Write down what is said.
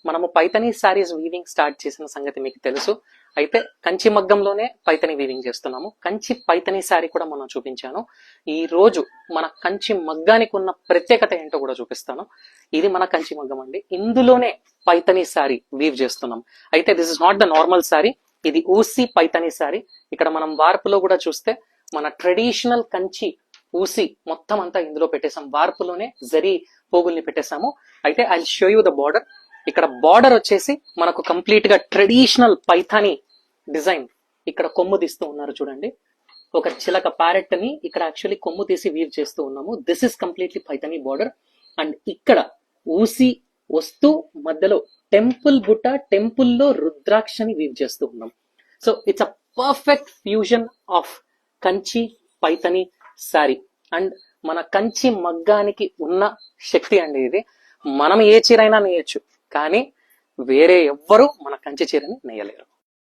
మనము Paithani saris weaving start చేసిన సంగతి మీకు తెలుసు. అయితే కంచి మగ్గంలోనే పైతనీ వీవింగ్ చేస్తున్నాము. కంచి పైతనీ సారీ కూడా మనం చూపించాను. ఈ రోజు మన కంచి మగ్గానికి ఉన్న ప్రత్యేకత ఏంటో కూడా చూపిస్తాను. ఇది మన కంచి మగ్గం అండి. ఇందులోనే పైతనీ సారీ వీవ్ చేస్తున్నాం. అయితే this is not the normal sorry, ఇది ఊసి పైతనీ సారీ. ఇక్కడ మనం వార్పులో కూడా చూస్తే మన ట్రెడిషనల్ కంచి ఊసి మొత్తం అంతా ఇందులో పెట్టేసాం. వార్పులోనే జరీ పోగుల్ని పెట్టేసాము. అయితే I show you the border. ఇక్కడ బార్డర్ వచ్చేసి మనకు కంప్లీట్ గా ట్రెడిషనల్ పైథానీ డిజైన్. ఇక్కడ కొమ్ము తీస్తూ ఉన్నారు చూడండి, ఒక చిలక ప్యారెట్ ని ఇక్కడ యాక్చువల్లీ కొమ్ము తీసి వీవ్ చేస్తూ ఉన్నాము. This is completely Paithani border. And ఇక్కడ ఊసి వస్తూ మధ్యలో టెంపుల్ బుట్ట, టెంపుల్ లో రుద్రాక్షని వీవ్ చేస్తూ ఉన్నాం. So it's a perfect fusion of Kanchi Paithani sorry. And మన కంచి మగ్గానికి ఉన్న శక్తి అండి ఇది. మనం ఏ చీరైనా నేయచ్చు, కానీ వేరే ఎవ్వరూ మన కంచి చీరని నేయలేరు.